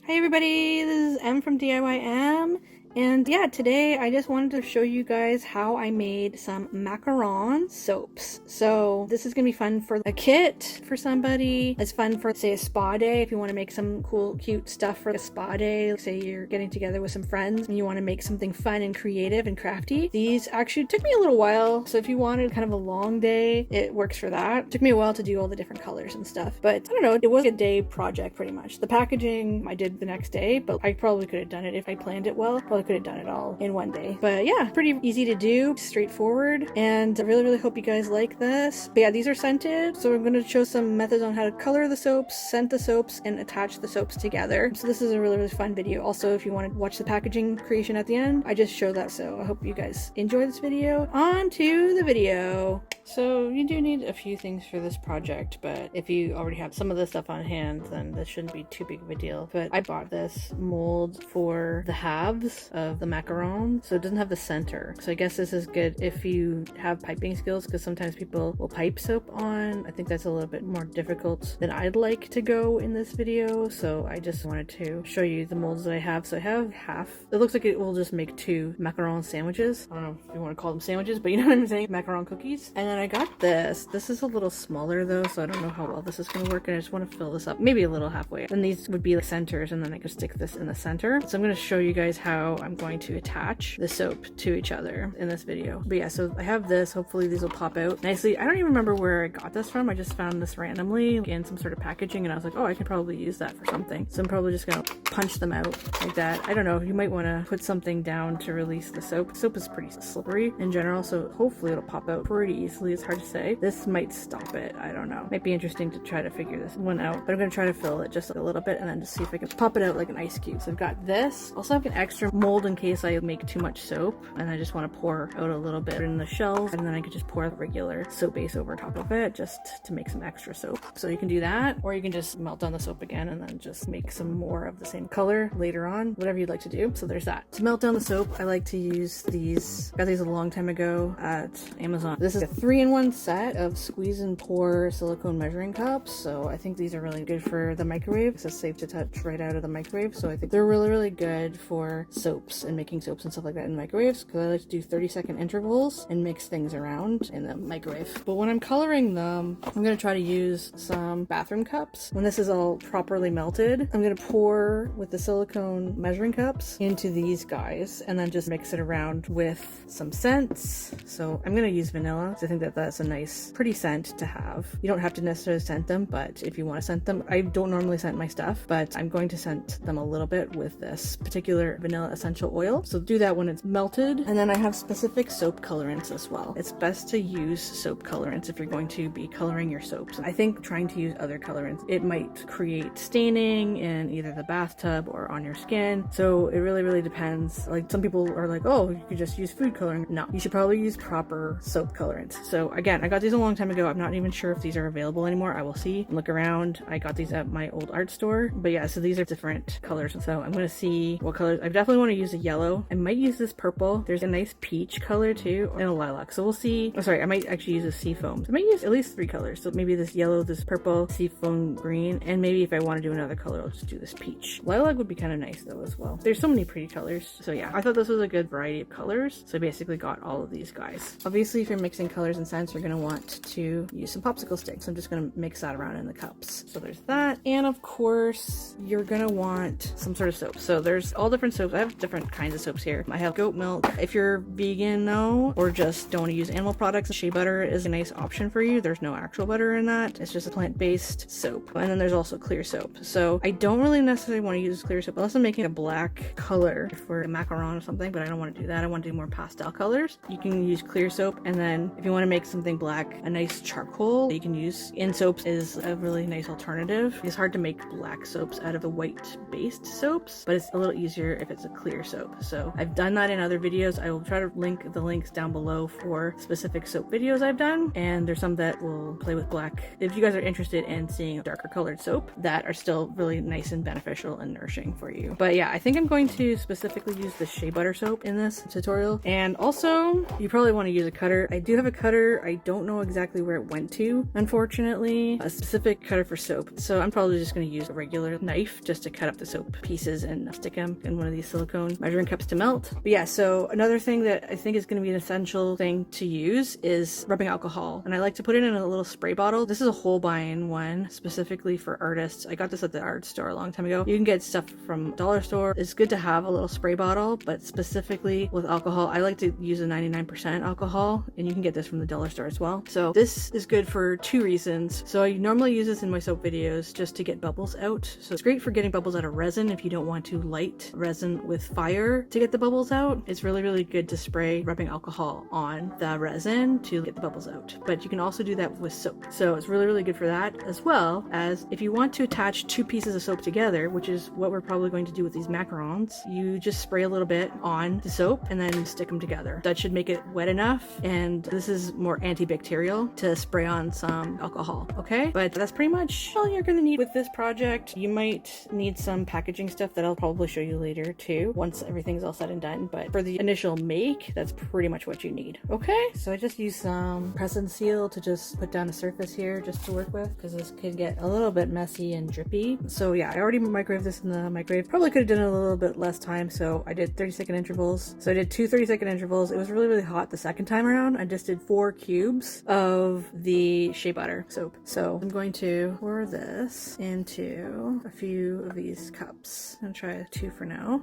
Hi everybody, this is M from DIYM, and yeah, today I just wanted to show you guys how I made some macaron soaps. So this is gonna be fun for a kit for somebody. It's fun for, say, a spa day if you want to make some cool cute stuff for a spa day. Say you're getting together with some friends and you want to make something fun and creative and crafty. These actually took me a little while, so if you wanted kind of a long day, it works for that. It took me a while to do all the different colors and stuff, but I don't know, it was a day project pretty much. The packaging I did the next day, but I probably could have done it if I planned it well. Probably could have done it all in one day. But yeah, pretty easy to do, straightforward, and I really hope you guys like this. But yeah, these are scented, so I'm going to show some methods on how to color the soaps, scent the soaps, and attach the soaps together. So this is a really fun video. Also, if you want to watch the packaging creation at the end, I just show that, so I hope you guys enjoy this video. On to the video. So you do need a few things for this project, but if you already have some of the stuff on hand, then this shouldn't be too big of a deal. But I bought this mold for the halves of the macaron, so it doesn't have the center. So I guess this is good if you have piping skills, because sometimes people will pipe soap on. I think that's a little bit more difficult than I'd like to go in this video, so I just wanted to show you the molds that I have. So I have half. It looks like it will just make 2 macaron sandwiches. I don't know if you want to call them sandwiches, but you know what I'm saying? Macaron cookies. And then I got this. This is a little smaller though, so I don't know how well this is going to work, and I just want to fill this up maybe a little halfway. And these would be like centers, and then I could stick this in the center. So I'm going to show you guys how I'm going to attach the soap to each other in this video. But yeah, so I have this. Hopefully these will pop out nicely. I don't even remember where I got this from. I just found this randomly in some sort of packaging, and I was like, oh, I could probably use that for something. So I'm probably just going to punch them out like that. I don't know. You might want to put something down to release the soap. Soap is pretty slippery in general, so hopefully it'll pop out pretty easily. It's hard to say. This might stop it. I don't know. Might be interesting to try to figure this one out, but I'm going to try to fill it just a little bit and then just see if I can pop it out like an ice cube. So I've got this. Also have an extra mold in case I make too much soap and I just want to pour out a little bit in the shells, and then I could just pour the regular soap base over top of it just to make some extra soap. So you can do that, or you can just melt down the soap again and then just make some more of the same color later on, whatever you'd like to do. So there's that. To melt down the soap, I like to use these. Got these a long time ago at Amazon. This is a 3-in-1 set of squeeze and pour silicone measuring cups, so I think these are really good for the microwave. It's safe to touch right out of the microwave, so I think they're really good for soaps and making soaps and stuff like that in microwaves, because I like to do 30-second intervals and mix things around in the microwave. But when I'm coloring them, I'm going to try to use some bathroom cups. When this is all properly melted, I'm going to pour with the silicone measuring cups into these guys and then just mix it around with some scents. So I'm going to use vanilla, because I think that that's a nice pretty scent to have. You don't have to necessarily scent them, but if you want to scent them, I don't normally scent my stuff, but I'm going to scent them a little bit with this particular vanilla essential oil. So do that when it's melted. And then I have specific soap colorants as well. It's best to use soap colorants if you're going to be coloring your soaps. I think trying to use other colorants, it might create staining in either the bathtub or on your skin. So it really depends. Like, some people are like, oh, you could just use food coloring. No, you should probably use proper soap colorants. So again, I got these a long time ago. I'm not even sure if these are available anymore. I will see, look around. I got these at my old art store, but yeah, so these are different colors. So I'm going to see what colors. I definitely want to use a yellow. I might use this purple. There's a nice peach color too, and a lilac. So we'll see. Oh, sorry, I might actually use a seafoam. So I might use at least 3 colors. So maybe this yellow, this purple, seafoam green, and maybe if I want to do another color, I'll just do this peach. Lilac would be kind of nice though as well. There's so many pretty colors. So yeah, I thought this was a good variety of colors. So I basically got all of these guys. Obviously, if you're mixing colors and scents, you're going to want to use some popsicle sticks. I'm just going to mix that around in the cups. So there's that. And of course, you're going to want some sort of soap. So there's all different soaps. I have different kinds of soaps here. I have goat milk. If you're vegan though, or just don't want to use animal products, shea butter is a nice option for you. There's no actual butter in that. It's just a plant-based soap. And then there's also clear soap. So I don't really necessarily want to use clear soap unless I'm making a black color for a macaron or something, but I don't want to do that. I want to do more pastel colors. You can use clear soap, and then if you want to make something black, a nice charcoal you can use in soaps is a really nice alternative. It's hard to make black soaps out of the white based soaps, but it's a little easier if it's a clear clear soap. So I've done that in other videos. I will try to link the links down below for specific soap videos I've done, and there's some that will play with black. If you guys are interested in seeing darker colored soap that are still really nice and beneficial and nourishing for you. But yeah, I think I'm going to specifically use the shea butter soap in this tutorial. And also, you probably want to use a cutter. I do have a cutter. I don't know exactly where it went to, unfortunately. A specific cutter for soap. So I'm probably just going to use a regular knife just to cut up the soap pieces and stick them in one of these silicone measuring cups to melt. But yeah, so another thing that I think is going to be an essential thing to use is rubbing alcohol. And I like to put it in a little spray bottle. This is a whole-buy-in one specifically for artists. I got this at the art store a long time ago. You can get stuff from dollar store. It's good to have a little spray bottle, but specifically with alcohol, I like to use a 99% alcohol, and you can get this from the dollar store as well. So this is good for two reasons. So I normally use this in my soap videos just to get bubbles out. So it's great for getting bubbles out of resin if you don't want to light resin with fire to get the bubbles out. It's really, really good to spray rubbing alcohol on the resin to get the bubbles out. But you can also do that with soap. So it's really, really good for that, as well as if you want to attach two pieces of soap together, which is what we're probably going to do with these macarons, you just spray a little bit on the soap and then stick them together. That should make it wet enough, and this is more antibacterial to spray on some alcohol, okay? But that's pretty much all you're gonna need with this project. You might need some packaging stuff that I'll probably show you later too, once everything's all said and done, but for the initial make, that's pretty much what you need, okay? So I just used some press and seal to just put down a surface here just to work with, because this could get a little bit messy and drippy. So yeah, I already microwaved this in the microwave. Probably could have done it a little bit less time, so I did 30-second intervals. So I did two 30-second intervals. It was really, really hot the second time around. I just did 4 cubes of the shea butter soap. So I'm going to pour this into a few of these cups. I'm gonna try 2 for now.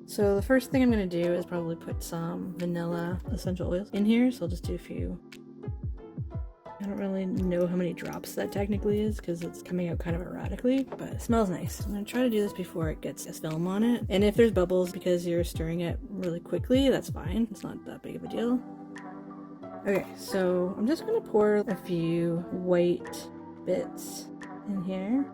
So the first thing I'm going to do is probably put some vanilla essential oils in here. So I'll just do a few. I don't really know how many drops that technically is because it's coming out kind of erratically, but it smells nice. I'm going to try to do this before it gets a film on it. And if there's bubbles because you're stirring it really quickly, that's fine. It's not that big of a deal. Okay, so I'm just going to pour a few white bits in here.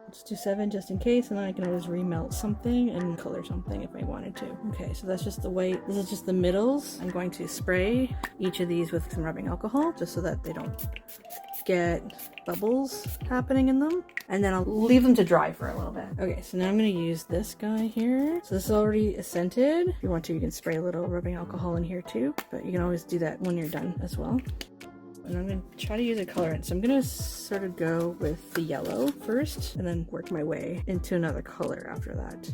Let's do 7 just in case, and then I can always remelt something and color something if I wanted to. Okay, so that's just the white. This is just the middles. I'm going to spray each of these with some rubbing alcohol just so that they don't get bubbles happening in them. And then I'll leave them to dry for a little bit. Okay, so now I'm going to use this guy here. So this is already scented. If you want to, you can spray a little rubbing alcohol in here too, but you can always do that when you're done as well. And I'm going to try to use a colorant. So I'm going to sort of go with the yellow first and then work my way into another color after that.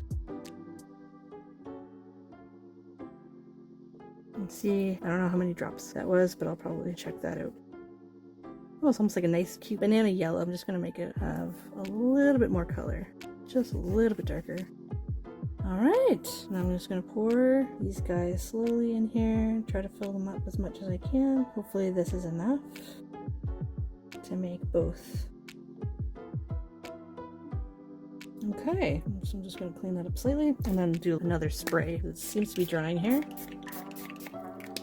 And see, I don't know how many drops that was, but I'll probably check that out. Oh, it's almost like a nice cute banana yellow. I'm just going to make it have a little bit more color. Just a little bit darker. Alright, now I'm just going to pour these guys slowly in here, try to fill them up as much as I can. Hopefully this is enough to make both. Okay, so I'm just going to clean that up slightly and then do another spray. It seems to be drying here.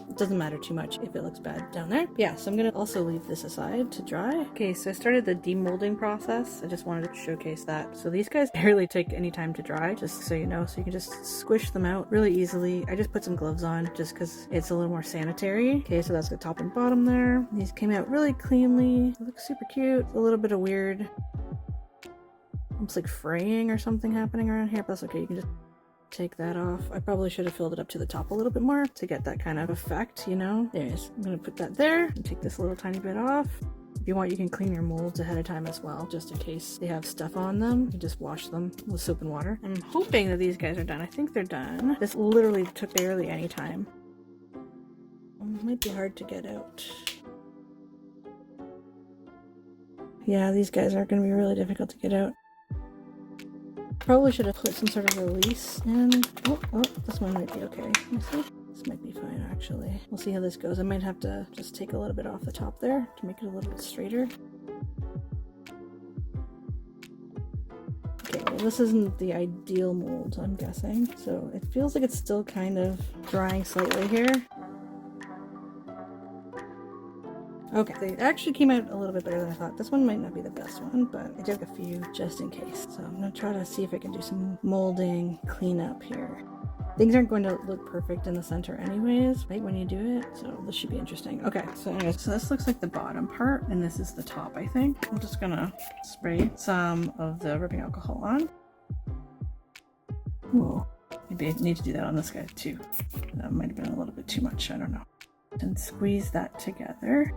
It doesn't matter too much if it looks bad down there. Yeah, so I'm going to also leave this aside to dry. Okay, so I started the demolding process. I just wanted to showcase that. So these guys barely take any time to dry, just so you know. So you can just squish them out really easily. I just put some gloves on just because it's a little more sanitary. Okay, so that's the top and bottom there. These came out really cleanly. They look super cute. A little bit of weird, almost like fraying or something happening around here, but that's okay. You can just take that off. I probably should have filled it up to the top a little bit more to get that kind of effect, you know. Anyways, I'm gonna put that there and take this little tiny bit off. If you want, you can clean your molds ahead of time as well, just in case they have stuff on them. You just wash them with soap and water. I'm hoping that these guys are done. I think they're done. This literally took barely any time. It might be hard to get out. Yeah, these guys are going to be really difficult to get out. Probably should have put some sort of release in. Oh, this one might be okay. Let me see. This might be fine, actually. We'll see how this goes. I might have to just take a little bit off the top there to make it a little bit straighter. Okay, well, this isn't the ideal mold, I'm guessing. So it feels like it's still kind of drying slightly here. Okay, they actually came out a little bit better than I thought. This one might not be the best one, but I did a few just in case. So I'm gonna try to see if I can do some molding cleanup here. Things aren't going to look perfect in the center anyways, right, when you do it, so this should be interesting. Okay, so anyways, so this looks like the bottom part, and this is the top, I think. I'm just gonna spray some of the rubbing alcohol on. Whoa, maybe I need to do that on this guy too. That might have been a little bit too much, I don't know. And squeeze that together.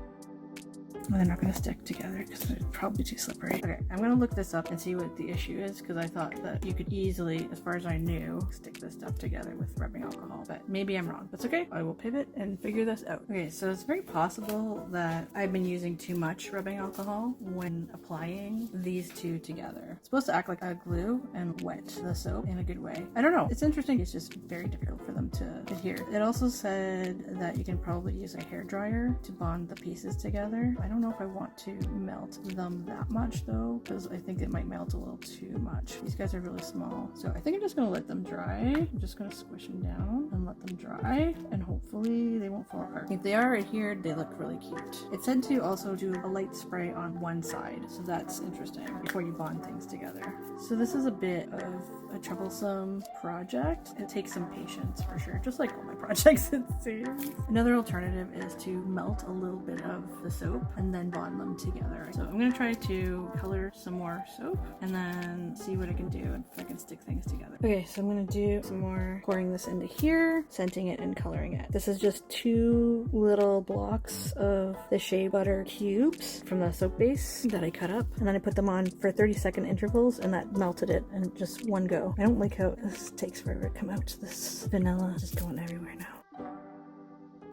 Well, they're not going to stick together because they're probably too slippery. Okay, I'm going to look this up and see what the issue is, because I thought that you could easily, as far as I knew, stick this stuff together with rubbing alcohol, but maybe I'm wrong. That's okay. I will pivot and figure this out. Okay, so it's very possible that I've been using too much rubbing alcohol when applying these two together. It's supposed to act like a glue and wet the soap in a good way. I don't know. It's interesting. It's just very difficult for them to adhere. It also said that you can probably use a hairdryer to bond the pieces together. I don't know if I want to melt them that much though, because I think it might melt a little too much. These guys are really small, so I think I'm just gonna let them dry. I'm just gonna squish them down and let them dry, and hopefully they won't fall apart. If they are adhered, they look really cute. It said to also do a light spray on one side, so that's interesting before you bond things together. So this is a bit of a troublesome project. It takes some patience for sure, just like all my projects it seems. Another alternative is to melt a little bit of the soap and then bond them together. So I'm gonna try to color some more soap and then see what I can do and if I can stick things together. Okay, so I'm gonna do some more pouring this into here, scenting it and coloring it. This is just 2 little blocks of the shea butter cubes from the soap base that I cut up, and then I put them on for 30-second intervals, and that melted it in just one go. I don't like how this takes forever to come out. This vanilla is just going everywhere now.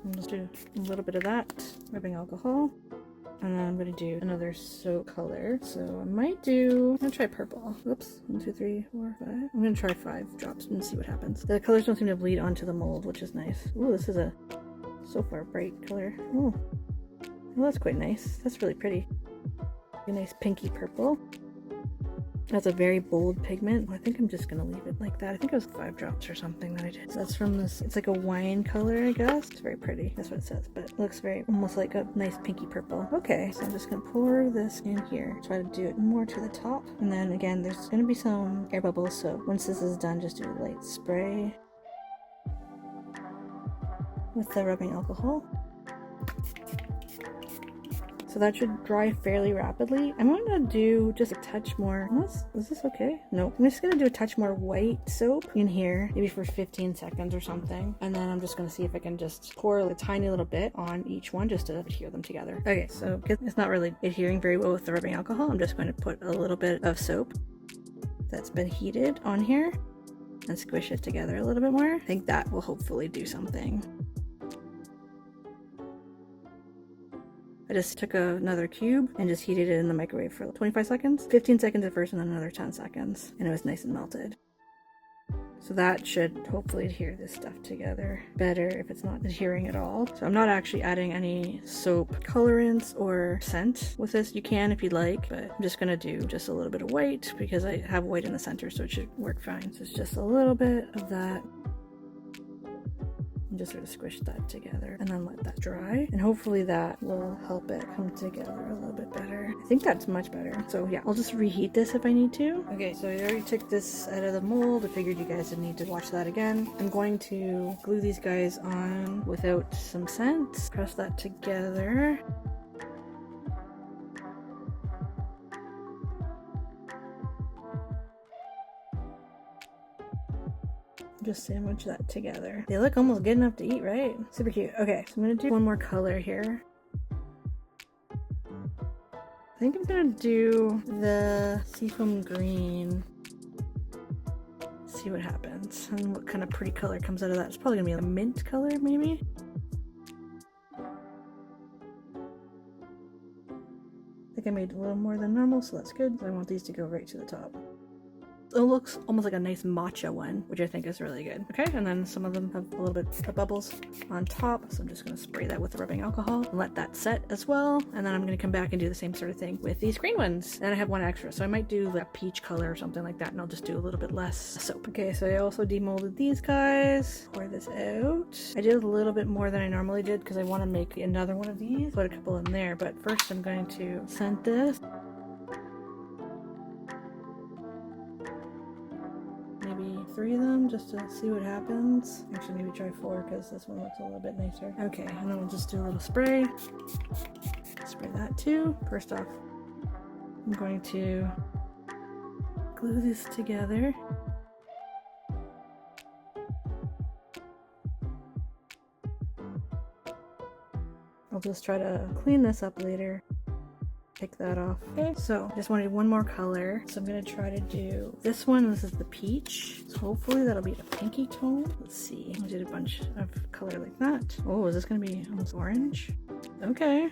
I'll just do a little bit of that rubbing alcohol. And then I'm going to do another soap color. So I might do, I'm going to try purple. Oops, 1, 2, 3, 4, 5. I'm going to try 5 drops and see what happens. The colors don't seem to bleed onto the mold, which is nice. Ooh, this is a so far bright color. Oh, well, that's quite nice. That's really pretty. A nice pinky purple. That's a very bold pigment. I think I'm just gonna leave it like that. I think it was 5 drops or something that I did. So that's from this, it's like a wine color, I guess. It's very pretty. That's what it says, but it looks very, almost like a nice pinky purple. Okay, so I'm just gonna pour this in here. Try to do it more to the top. And then again, there's gonna be some air bubbles. So once this is done, just do a light spray with the rubbing alcohol. So that should dry fairly rapidly. I'm going to do just a touch more. Is this okay? No. I'm just going to do a touch more white soap in here, maybe for 15 seconds or something. And then I'm just going to see if I can just pour a tiny little bit on each one just to adhere them together. Okay, so because it's not really adhering very well with the rubbing alcohol, I'm just going to put a little bit of soap that's been heated on here and squish it together a little bit more. I think that will hopefully do something. I just took another cube and just heated it in the microwave for 25 seconds. 15 seconds at first and then another 10 seconds. And it was nice and melted. So that should hopefully adhere this stuff together better if it's not adhering at all. So I'm not actually adding any soap colorants or scent with this. You can if you'd like, but I'm just gonna do just a little bit of white because I have white in the center, so it should work fine. So it's just a little bit of that. Just sort of squish that together and then let that dry, and hopefully that will help it come together a little bit better. I think that's much better. So yeah, I'll just reheat this if I need to. Okay, so I already took this out of the mold. I figured you guys didn't need to watch that again. I'm going to glue these guys on without some scent. Press that together. Just sandwich that together. They look almost good enough to eat, right? Super cute. Okay, so I'm gonna do one more color here. I think I'm gonna do the seafoam green. See what happens and what kind of pretty color comes out of that. It's probably gonna be a mint color, maybe. I think I made a little more than normal, so that's good. I want these to go right to the top. it looks almost like a nice matcha one, which I think is really good. Okay, and then some of them have a little bit of bubbles on top, so I'm just going to spray that with the rubbing alcohol and let that set as well. And then I'm going to come back and do the same sort of thing with these green ones. And I have one extra, so I might do like a peach color or something like that, and I'll just do a little bit less soap. Okay, so I also demolded these guys. Pour this out. I did a little bit more than I normally did because I want to make another one of these. Put a couple in there, but first I'm going to scent this. Maybe 3 of them just to see what happens. Actually, maybe try 4 because this one looks a little bit nicer. Okay, and then we'll just do a little spray. Spray that too. First off, I'm going to glue this together. I'll just try to clean this up later. Take that off. Okay, so I just wanted one more color. So I'm gonna try to do this one. This is the peach. So hopefully that'll be a pinky tone. Let's see. I did a bunch of color like that. Oh, is this gonna be almost orange? Okay.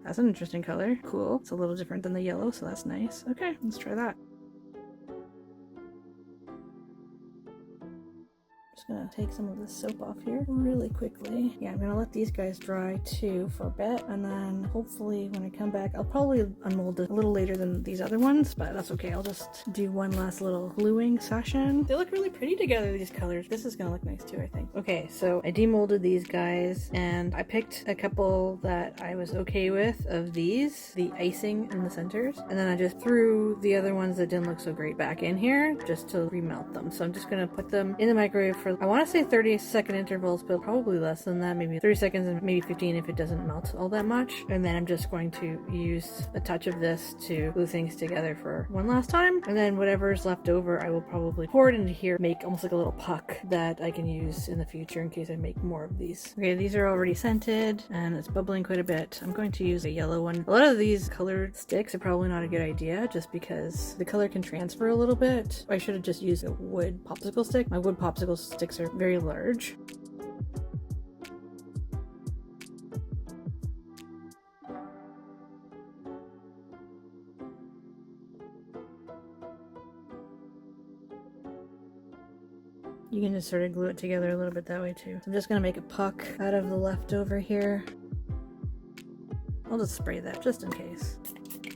That's an interesting color. Cool. It's a little different than the yellow, so that's nice. Okay, let's try that. Just gonna take some of this soap off here really quickly. Yeah, I'm gonna let these guys dry too for a bit, and then hopefully when I come back, I'll probably unmold it a little later than these other ones, but that's okay. I'll just do one last little gluing session. They look really pretty together, these colors. This is gonna look nice too, I think. Okay, so I demolded these guys, and I picked a couple that I was okay with of these, the icing in the centers, and then I just threw the other ones that didn't look so great back in here just to remelt them. So I'm just gonna put them in the microwave for, I want to say 30-second intervals, but probably less than that, maybe 30 seconds and maybe 15 if it doesn't melt all that much. And then I'm just going to use a touch of this to glue things together for one last time. And then whatever's left over, I will probably pour it into here, make almost like a little puck that I can use in the future in case I make more of these. Okay, these are already scented and it's bubbling quite a bit. I'm going to use a yellow one. A lot of these colored sticks are probably not a good idea just because the color can transfer a little bit. I should have just used a wood popsicle stick. My wood popsicle sticks are very large. You can just sort of glue it together a little bit that way too. So I'm just gonna make a puck out of the leftover here. I'll just spray that just in case.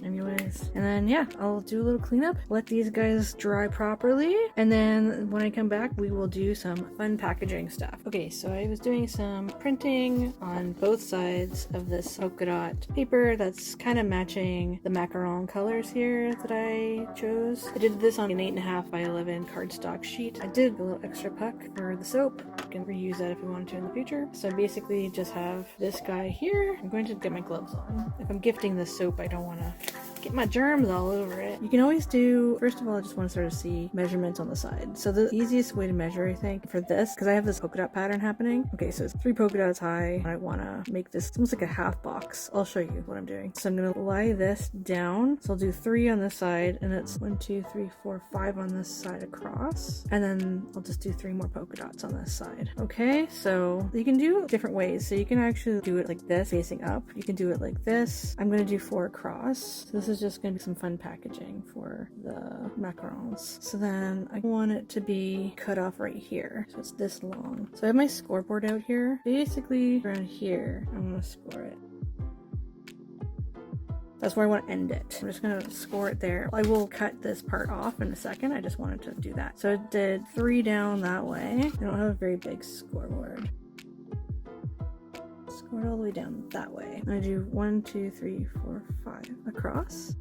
Anyways, and then yeah, I'll do a little cleanup, let these guys dry properly, and then when I come back we will do some fun packaging stuff. Okay, so I was doing some printing on both sides of this polka dot paper that's kind of matching the macaron colors here that I chose. I did this on an 8.5 by 11 cardstock sheet. I did a little extra puck for the soap. You can reuse that if you wanted to in the future. So I basically just have this guy here. I'm going to get my gloves on. If I'm gifting this soap, I don't want to get my germs all over it. You can always do, first of all, I just want to sort of see measurements on the side. So the easiest way to measure, I think, for this, because I have this polka dot pattern happening. Okay, so it's 3 polka dots high. I want to make this almost like a half box. I'll show you what I'm doing. So I'm going to lie this down. So I'll do 3 on this side, and it's 1, 2, 3, 4, 5 on this side across. And then I'll just do 3 more polka dots on this side. Okay, so you can do different ways. So you can actually do it like this, facing up. You can do it like this. I'm going to do 4 across. So this is just going to be some fun packaging for the macarons. So then I want it to be cut off right here. So it's this long. So I have my scoreboard out here. Basically around here, I'm going to score it. That's where I want to end it. I'm just going to score it there. I will cut this part off in a second. I just wanted to do that. So I did 3 down that way. I don't have a very big scoreboard. Score it all the way down that way. I do 1, 2, 3, 4, 5 across.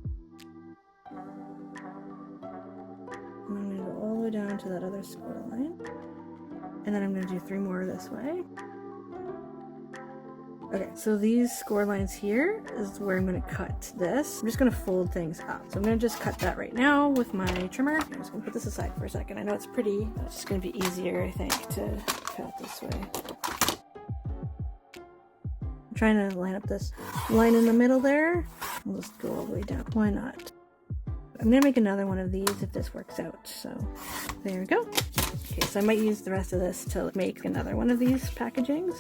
And I'm going to go all the way down to that other score line. And then I'm going to do 3 more this way. Okay, so these score lines here is where I'm going to cut this. I'm just going to fold things up. So I'm going to just cut that right now with my trimmer. I'm just going to put this aside for a second. I know it's pretty, but it's just going to be easier, I think, to cut this way. I'm trying to line up this line in the middle there. I'll just go all the way down. Why not? I'm going to make another one of these if this works out. So there we go. Okay, so I might use the rest of this to make another one of these packagings.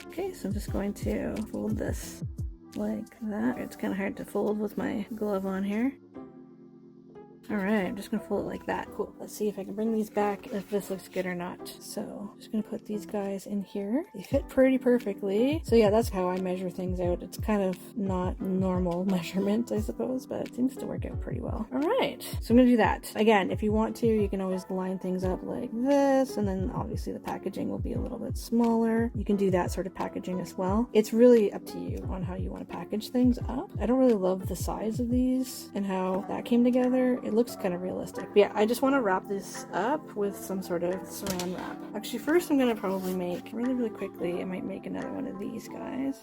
Okay, so I'm just going to fold this like that. It's kind of hard to fold with my glove on here. All right, I'm just gonna fold it like that. Cool. Let's see if I can bring these back, if this looks good or not. So just gonna put these guys in here. They fit pretty perfectly. So yeah, that's how I measure things out. It's kind of not normal measurement, I suppose, but it seems to work out pretty well. All right, so I'm gonna do that. Again, if you want to, you can always line things up like this, and then obviously the packaging will be a little bit smaller. You can do that sort of packaging as well. It's really up to you on how you want to package things up. I don't really love the size of these and how that came together. It looks kind of realistic. But yeah, I just want to wrap this up with some sort of saran wrap. Actually, first I'm gonna probably make really quickly, I might make another one of these guys.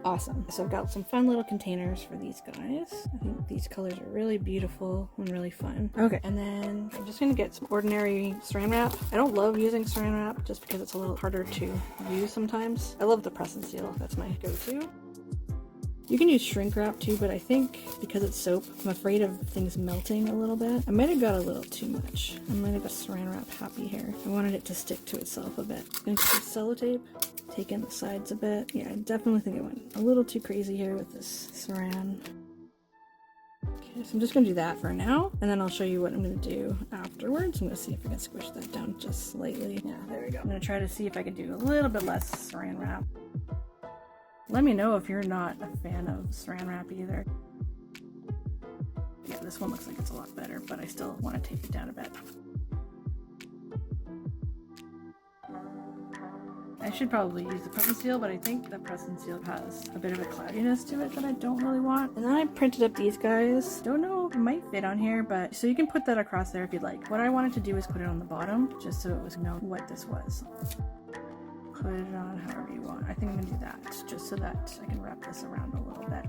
Awesome. So I've got some fun little containers for these guys. I think these colors are really beautiful and really fun. Okay, and then I'm just gonna get some ordinary saran wrap. I don't love using saran wrap just because it's a little harder to use sometimes. I love the press and seal. That's my go-to. You can use shrink wrap too, but I think because it's soap, I'm afraid of things melting a little bit. I might have got a little too much. I might have got saran wrap happy here. I wanted it to stick to itself a bit. I'm gonna use sellotape, take in the sides a bit. Yeah, I definitely think I went a little too crazy here with this saran. Okay, so I'm just gonna do that for now, and then I'll show you what I'm gonna do afterwards. I'm gonna see if I can squish that down just slightly. Yeah, there we go. I'm gonna try to see if I can do a little bit less saran wrap. Let me know if you're not a fan of saran wrap either. Yeah, this one looks like it's a lot better, but I still want to tape it down a bit. I should probably use the press and seal, but I think the press and seal has a bit of a cloudiness to it that I don't really want. And then I printed up these guys. Don't know if it might fit on here, but so you can put that across there if you'd like. What I wanted to do is put it on the bottom, just so it was known what this was. Put it on however you want. I think I'm gonna do that just so that I can wrap this around a little bit.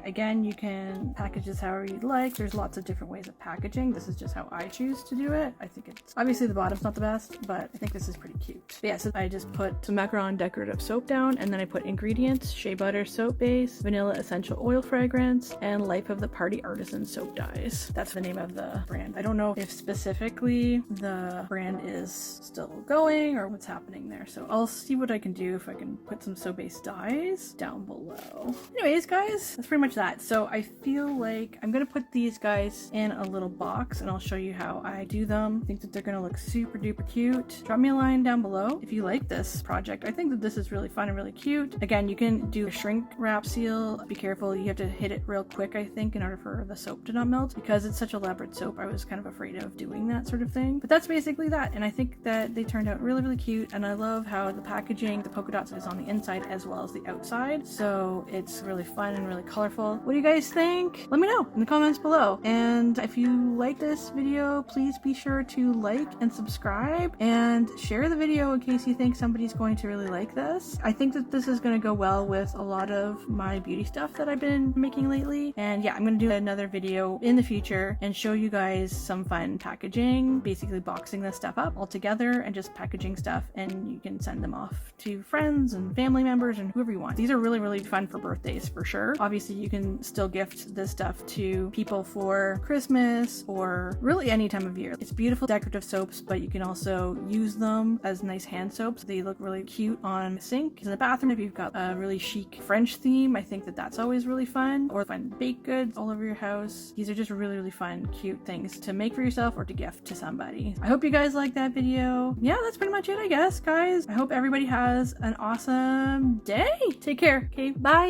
Again, you can package this however you'd like. There's lots of different ways of packaging. This is just how I choose to do it. I think it's obviously the bottom's not the best, but I think this is pretty cute. But yeah, so I just put some Macaron decorative soap down, and then I put ingredients: shea butter soap base, vanilla essential oil fragrance, and Life of the Party Artisan soap dyes. That's the name of the brand. I don't know if specifically the brand is still going or what's happening there. So I'll see what I can do if I can put some soap base dyes down below. Anyways, guys, that's pretty much that. So I feel like I'm gonna put these guys in a little box, and I'll show you how I do them. I think that they're gonna look super duper cute. Drop me a line down below if you like this project. I think that this is really fun and really cute. Again, you can do a shrink wrap seal. Be careful, you have to hit it real quick, I think, in order for the soap to not melt, because it's such a elaborate soap. I was kind of afraid of doing that sort of thing, but that's basically that. And I think that they turned out really cute, and I love how the packaging, the polka dots, is on the inside as well as the outside, so it's really fun and really colorful. What do you guys think? Let me know in the comments below. And if you like this video, please be sure to like and subscribe and share the video in case you think somebody's going to really like this. I think that this is going to go well with a lot of my beauty stuff that I've been making lately. And yeah, I'm going to do another video in the future and show you guys some fun packaging, basically boxing this stuff up all together and just packaging stuff, and you can send them off to friends and family members and whoever you want. These are really fun for birthdays for sure. Obviously, you can still gift this stuff to people for Christmas or really any time of year. It's beautiful decorative soaps, but you can also use them as nice hand soaps. They look really cute on a sink. In the bathroom, if you've got a really chic French theme, I think that that's always really fun. Or find baked goods all over your house. These are just really fun, cute things to make for yourself or to gift to somebody. I hope you guys liked that video. Yeah, that's pretty much it, I guess, guys. I hope everybody has an awesome day. Take care. Okay, bye.